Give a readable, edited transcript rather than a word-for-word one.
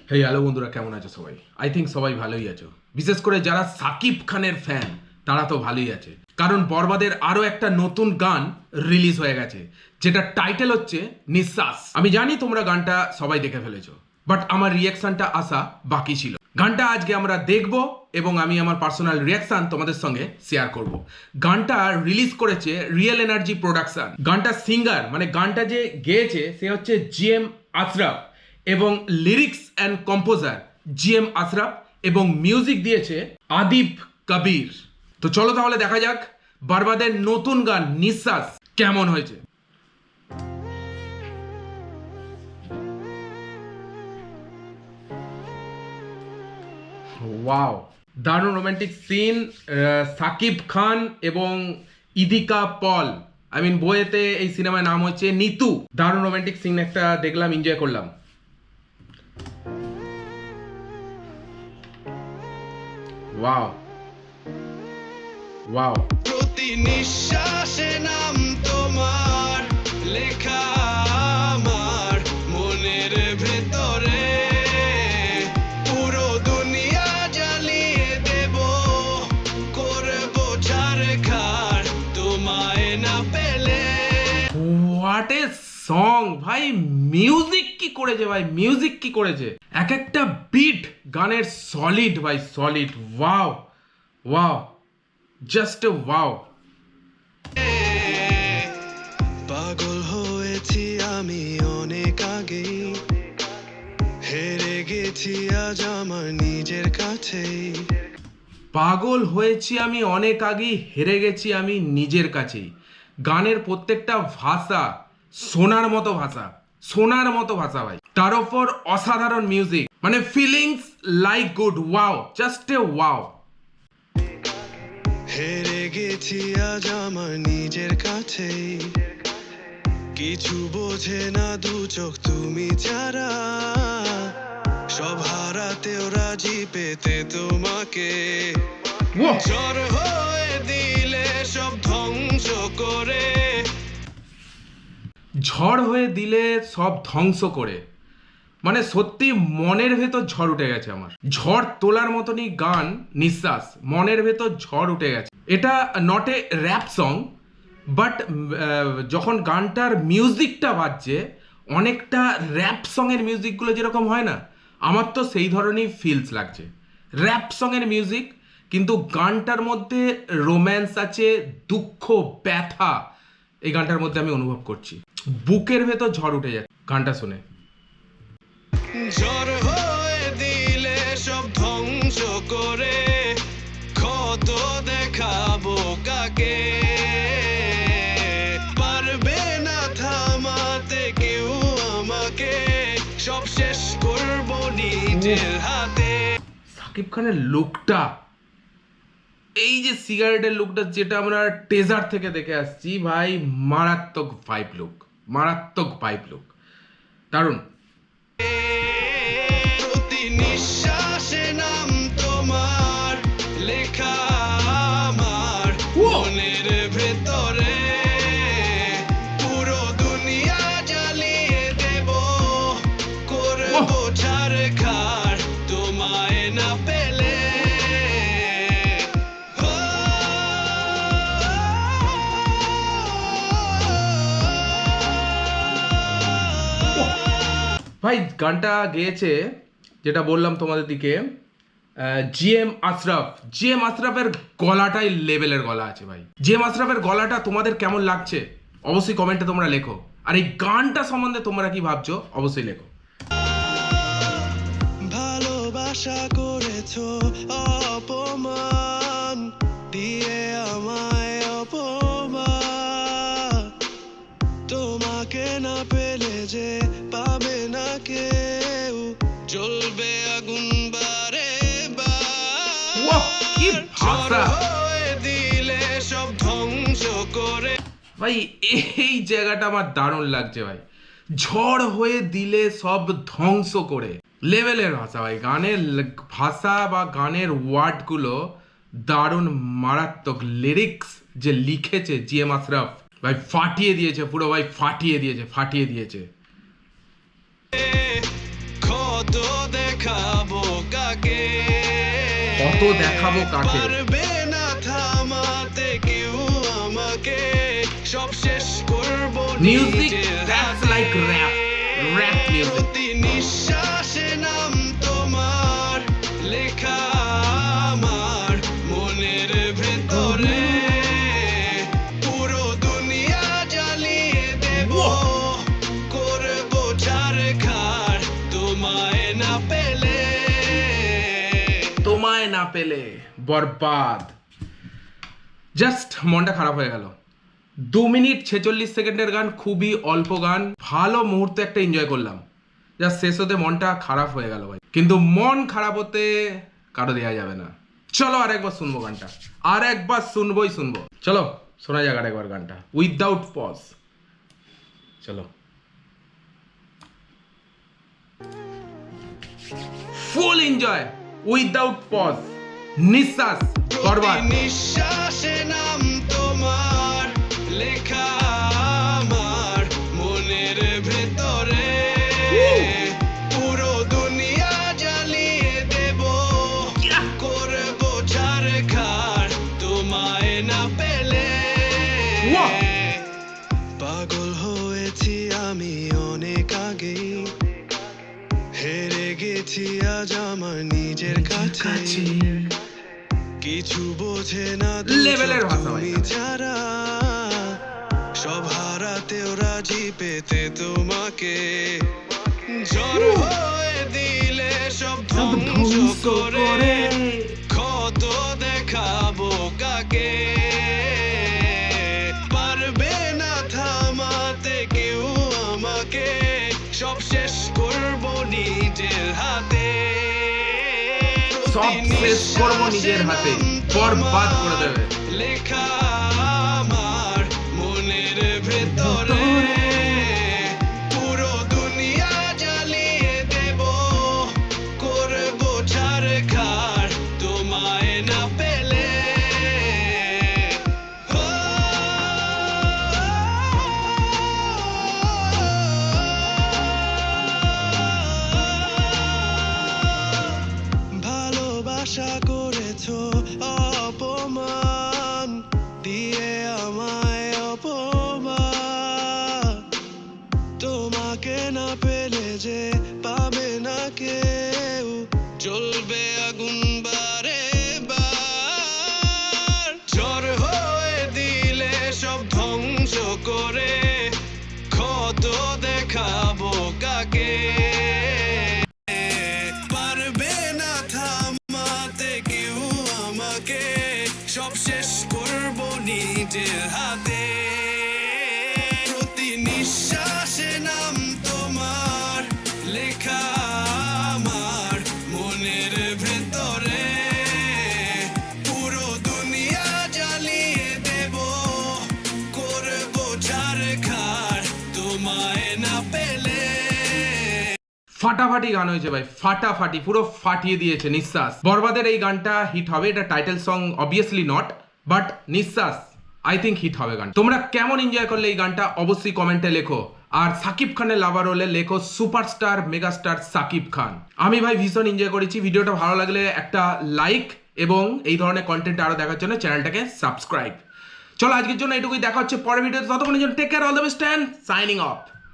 Hey hello বন্ধুরা, কেমন আছো সবাই? আই থিঙ্ক সবাই ভালোই আছো। বিশেষ করে যারা সাকিব খানের ফ্যান তারা তো ভালোই আছে, কারণ বরবাদের আরো একটা নতুন গান রিলিজ হয়ে গেছে, যেটা টাইটেল হচ্ছে নিঃশ্বাস। আমি জানি তোমরা গানটা সবাই দেখে ফেলেছো, বাট আমার রিয়াকশনটা আসা বাকি ছিল। গানটা আজকে আমরা দেখব এবং আমি আমার পার্সোনাল রিয়াকশন তোমাদের সঙ্গে শেয়ার করব। গানটা রিলিজ করেছে রিয়েল এনার্জি প্রোডাকশন। গানটা সিঙ্গার মানে গানটা যে গেয়েছে সে হচ্ছে জিএম আশরাফ এবং lyrics and composer GM Ashraf এবং মিউজিক দিয়েছে আদিপ কবির। তো চলো তাহলে দেখা যাক বরবাদের নতুন গান নিঃশ্বাস কেমন হয়েছে। ওয়াও, দারুণ রোমান্টিক সিন। সাকিব খান এবং ইদিকা পল, আই মিন বইয়েতে এই সিনেমার নাম হচ্ছে নিতু। দারুণ রোমান্টিক সিন একটা দেখলাম, এনজয় করলাম। ওয়াও ওয়াও, প্রতি নিঃশ্বাসে নাম তোমার লেখা আমার মনের ভেতরে, পুরো দুনিয়া জ্বালিয়ে দেব, করবো ছারখার তোমায় না পেলে। হোয়াট এ সং ভাই! মিউজিক কি করেছে ভাই, মিউজিক কি করেছে! এক একটা বিট গানের সলিড ভাই, solid. Wow wow, just wow. পাগল হয়েছি আমি অনেক আগেই, হেরে গেছি আজ আমার নিজের কাছেই। পাগল হয়েছি আমি অনেক আগেই, হেরে গেছি আমি নিজের কাছেই। গানের প্রত্যেকটা ভাষা শোনার মতো ভাষা, শোনার মতো ভাষা ভাই। তার ওপর অসাধারণ মিউজিক, মানে feelings like good. Wow, just a wow. হেরে গেছি আজ আমার নিজের কাছেই, কিছু বোঝে না দু চোখ তুমি ছাড়া, সব হারাতেও রাজি পেতে তোমাকে। ওয়াও, ঝড় হয়ে দিলে সব ধ্বংস করে, ঝড় হয়ে দিলে সব ধ্বংস করে। মানে সত্যি মনের ভেতর ঝড় উঠে গেছে আমার। ঝড় তোলার মতনই গান নিঃশ্বাস, মনের ভেতর ঝড় উঠে গেছে। এটা not a rap song, but যখন গানটার মিউজিকটা বাজছে অনেকটা র্যাপ সঙের মিউজিকগুলো যেরকম হয় না, আমার তো সেই ধরনেরই ফিলস লাগছে। র্যাপ সঙের মিউজিক, কিন্তু গানটার মধ্যে রোম্যান্স আছে, দুঃখ, ব্যথা এই গানটার মধ্যে আমি অনুভব করছি। বুকের ভেতর ঝড় উঠে যাচ্ছে গানটা শুনে। ঝড় হয়ে দিলে সব ধ্বংস করে, ক্ষত দেখাবো কাকে, পারবে না থামাতে কেউ আমাকে, সব শেষ করবো নিজের হাতে। সাকিব খানের লুকটা, এই যে সিগারেটের লুকটা যেটা আমরা টেজার থেকে দেখে আসছি ভাই, মারাত্মক ভাইব লুক, মারাত্মক ভাইব লুক, দারুণ। প্রতি নিঃশ্বাসে নাম তোমার লেখা আমার মনের ভেতরে, পুরো দুনিয়া জ্বালিয়ে দেব, করবো ছারখার তোমায় না পেলে। ভাই গানটা গেয়েছে, যেটা বললাম তোমাদের দিকে, জিএম আশরাফ। জিএম আশরাফের গলাটাই লেভেলের গলা আছে ভাই। জিএম আশরাফের গলাটা তোমাদের কেমন লাগছে অবশ্যই কমেন্টে তোমরা লেখো, আর এই গানটা সম্বন্ধে তোমরা কি ভাবছো অবশ্যই লেখো। ভালোবাসা করেছো অপমান দিয়ে আমায়, অপমান তোমাকে না পেলে যে পাবে না কেউ, জ্বলবে আগুন বারে ওয়াও, কি ভাষা হয়ে দিলে সব ধ্বংস করে। ভাই! এই জায়গাটা আমার দারুণ লাগছে ভাই। ঝড় হয়ে দিলে সব ধ্বংস করে, লেভেলের ভাষা ভাই। গানের ভাষা বা গানের ওয়ার্ডগুলো দারুণ, মারাত্মক। লিরিক্স যে লিখেছে জিএম আশরাফ ভাই, ফাটিয়ে দিয়েছে পুরো ভাই, ফাটিয়ে দিয়েছে, ফাটিয়ে দিয়েছে। ক্ষত দেখা দেখাবো কাকে, কত দেখাবো কাকে। পারবে না থামাতে কেউ আমাকে, সব শেষ করবো মিউজিক নিজের দ্যাটস হাতে। Like rap music. প্রতি নিঃশ্বাসে নাম তোমার লেখা আমার মনের ভেতরে, পুরো দুনিয়া জ্বালিয়ে দেব, করবো ছারখার তোমায় না পেলে। তোমায় না পেলে বরবাদ। জাস্ট মনটা খারাপ হয়ে গেল। 2 মিনিট 46 সেকেন্ডের গান, খুবই অল্প গান, ভালো মুহূর্তে একটা এনজয় করলাম। জাস্ট শেষ হতে মনটা খারাপ হয়ে গেল ভাই। কিন্তু মন খারাপ হতে কারো দেওয়া যাবে না। চলো আরেকবার শুনবো গানটা, আর একবার শুনবোই শুনবো। চলো শোনা যাক আরেকবার গানটা উইদাউট পজ। চলো ফুল এনজয় উইদাউট পজ। নিঃশ্বাস বরবাদ। প্রতি নিঃশ্বাসে নাম তোমার লেখা আমার মনের ভেতরে, পুরো দুনিয়া জ্বালিয়ে দেব, করবো ছারখার তোমায় না পেলে। Wow! পাগল হয়েছি আমি অনেক আগেই, হেরে গেছি আজ আমার নিজের কাছে, কিছু বোঝে না লেভেলের ভাষা ভাই। তুমি ছাড়া, সব হারাতেও রাজি পেতে তোমাকে, ঝড় হয়ে দিলে সব ধ্বংস করে, ক্ষত দেখাবো কাকে, পারবে না থামাতে কেউ আমাকে, সব শেষ করবো নিজের হাতে। সব শেষ করবো নিজের হাতে, বরবাদ করে দেবে। লেখা আমার মনের ভেতরে, পুরো দুনিয়া জ্বালিয়ে দেব, করবো ছারখার তোমায় না পেলে। ভালোবাসা করেছো অপমান দিয়ে আমায় অপমান, তোমাকে না পেলে যে পাবে না কেউ, জ্বলবে আগুন বারে বার, ঝড় হয়ে দিলে সব ধ্বংস করে, ক্ষত দেখাবো কাকে, পারবে না থামাতে কেউ আমাকে, সব শেষ করবো নিজের হাতে। প্রতি নিঃশ্বাসে নাম তোমার লেখা আমার মনের ভেতরে, পুরো দুনিয়া জ্বালিয়ে দেব, করবো ছারখার তোমায় না পেলে। ফাটাফাটি গান হয়েছে ভাই, ফাটাফাটি, পুরো ফাটিয়ে দিয়েছে নিঃশ্বাস। বরবাদের এই গানটা হিট হবে, এটা title song obviously not, but নিঃশ্বাস আই থিঙ্ক হিট হবে গান। তোমরা কেমন এনজয় করলে এই গানটা অবশ্যই কমেন্টে লেখো। আর সাকিব খানের লাভার হলে লেখো সুপারস্টার মেগাস্টার সাকিব খান। আমি ভাই ভীষণ এনজয় করেছি। ভিডিওটা ভালো লাগলে একটা লাইক, এবং এই ধরনের কন্টেন্ট আরো দেখার জন্য চ্যানেলটাকে সাবস্ক্রাইব। চলো আজকের জন্য এটুকুই, দেখা হচ্ছে পরের ভিডিওতে। ততক্ষণের জন্য take care, all the best and signing of.